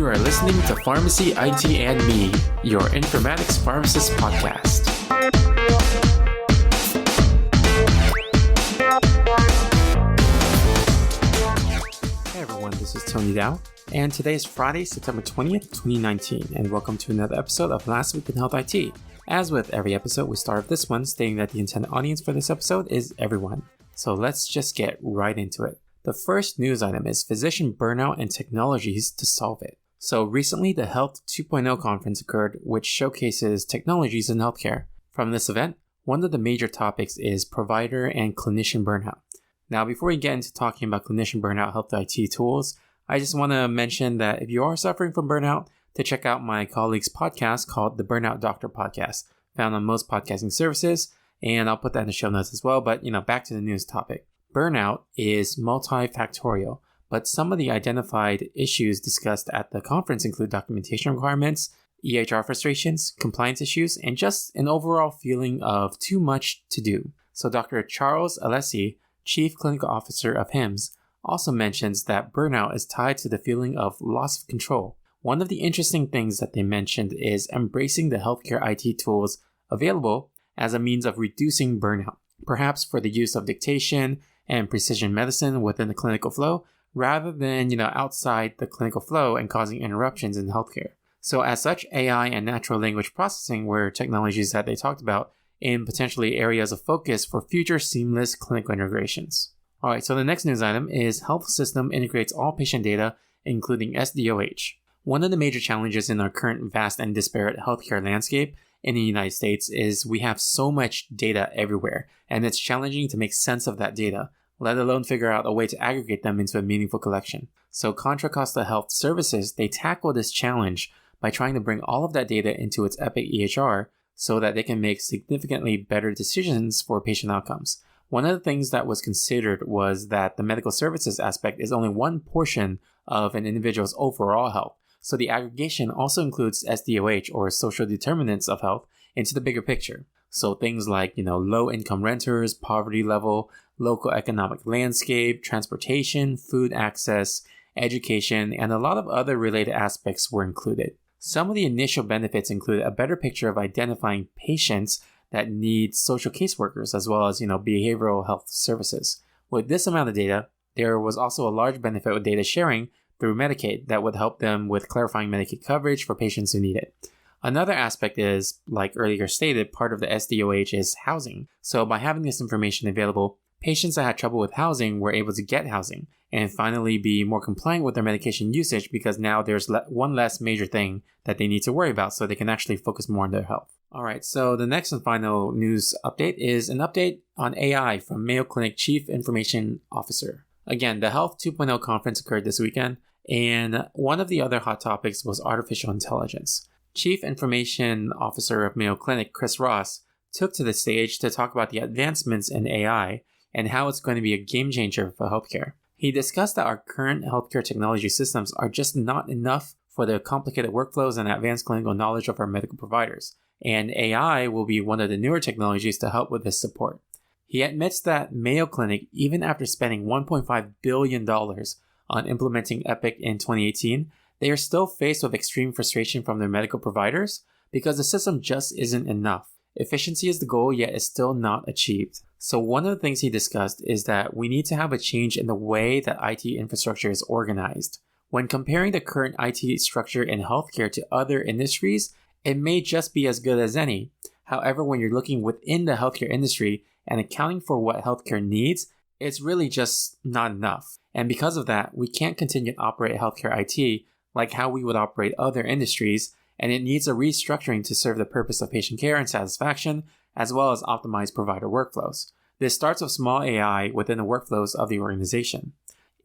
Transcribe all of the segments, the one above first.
You are listening to Pharmacy, IT, and Me, your informatics pharmacist podcast. Hey everyone, this is Tony Dow, and today is Friday, September 20th, 2019, and welcome to another episode of Last Week in Health IT. As with every episode, we start with this one stating that the intended audience for this episode is everyone. So let's just get right into it. The first news item is physician burnout and technologies to solve it. So recently, the Health 2.0 conference occurred, which showcases technologies in healthcare. From this event, one of the major topics is provider and clinician burnout. Now, before we get into talking about clinician burnout health IT tools, I just want to mention that if you are suffering from burnout, to check out my colleague's podcast called the Burnout Doctor Podcast, found on most podcasting services, and I'll put that in the show notes as well. But, back to the news topic. Burnout is multifactorial, but some of the identified issues discussed at the conference include documentation requirements, EHR frustrations, compliance issues, and just an overall feeling of too much to do. So Dr. Charles Alessi, Chief Clinical Officer of HIMSS, also mentions that burnout is tied to the feeling of loss of control. One of the interesting things that they mentioned is embracing the healthcare IT tools available as a means of reducing burnout, perhaps for the use of dictation and precision medicine within the clinical flow, rather than, outside the clinical flow and causing interruptions in healthcare. So as such, AI and natural language processing were technologies that they talked about in potentially areas of focus for future seamless clinical integrations. All right, so the next news item is health system integrates all patient data, including SDOH. One of the major challenges in our current vast and disparate healthcare landscape in the United States is we have so much data everywhere, and it's challenging to make sense of that data, let alone figure out a way to aggregate them into a meaningful collection. So Contra Costa Health Services, they tackle this challenge by trying to bring all of that data into its Epic EHR so that they can make significantly better decisions for patient outcomes. One of the things that was considered was that the medical services aspect is only one portion of an individual's overall health. So the aggregation also includes SDOH, or social determinants of health, into the bigger picture. So things like, low-income renters, poverty level, local economic landscape, transportation, food access, education, and a lot of other related aspects were included. Some of the initial benefits include a better picture of identifying patients that need social caseworkers, as well as, behavioral health services. With this amount of data, there was also a large benefit with data sharing through Medicaid that would help them with clarifying Medicaid coverage for patients who need it. Another aspect is, like earlier stated, part of the SDOH is housing. So by having this information available, patients that had trouble with housing were able to get housing and finally be more compliant with their medication usage because now there's one less major thing that they need to worry about so they can actually focus more on their health. All right, so the next and final news update is an update on AI from Mayo Clinic Chief Information Officer. Again, the Health 2.0 conference occurred this weekend, and one of the other hot topics was artificial intelligence. Chief Information Officer of Mayo Clinic, Chris Ross, took to the stage to talk about the advancements in AI and how it's going to be a game changer for healthcare. He discussed that our current healthcare technology systems are just not enough for the complicated workflows and advanced clinical knowledge of our medical providers, and AI will be one of the newer technologies to help with this support. He admits that Mayo Clinic, even after spending $1.5 billion on implementing Epic in 2018, they are still faced with extreme frustration from their medical providers because the system just isn't enough. Efficiency is the goal, yet is still not achieved. So one of the things he discussed is that we need to have a change in the way that IT infrastructure is organized. When comparing the current IT structure in healthcare to other industries, it may just be as good as any. However, when you're looking within the healthcare industry and accounting for what healthcare needs, it's really just not enough. And because of that, we can't continue to operate healthcare IT like how we would operate other industries, and it needs a restructuring to serve the purpose of patient care and satisfaction, as well as optimize provider workflows. This starts with small AI within the workflows of the organization.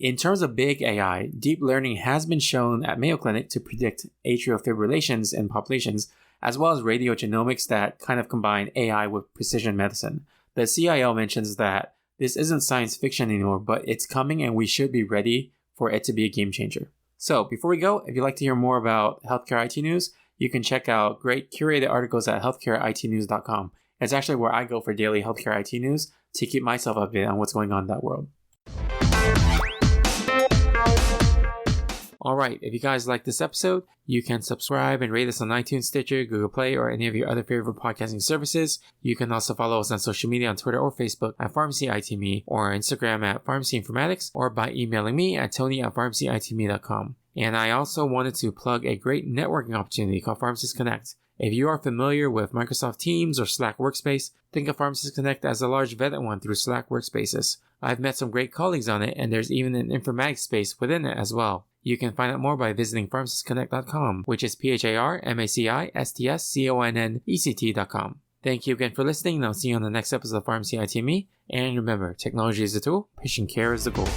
In terms of big AI, deep learning has been shown at Mayo Clinic to predict atrial fibrillations in populations, as well as radiogenomics that kind of combine AI with precision medicine. The CIO mentions that this isn't science fiction anymore, but it's coming and we should be ready for it to be a game changer. So before we go, if you'd like to hear more about healthcare IT news, you can check out great curated articles at healthcareitnews.com. It's actually where I go for daily healthcare IT news to keep myself updated on what's going on in that world. Alright, if you guys like this episode, you can subscribe and rate us on iTunes, Stitcher, Google Play, or any of your other favorite podcasting services. You can also follow us on social media on Twitter or Facebook at PharmacyITme, or Instagram at PharmacyInformatics, or by emailing me at tony@pharmacyitme.com. And I also wanted to plug a great networking opportunity called Pharmacist Connect. If you are familiar with Microsoft Teams or Slack Workspace, think of Pharmacist Connect as a large vetted one through Slack Workspaces. I've met some great colleagues on it, and there's even an informatics space within it as well. You can find out more by visiting pharmacistconnect.com, which is PharmacistConnect.com. Thank you again for listening, and I'll see you on the next episode of Pharmacy ITme. And remember, technology is the tool, patient care is the goal.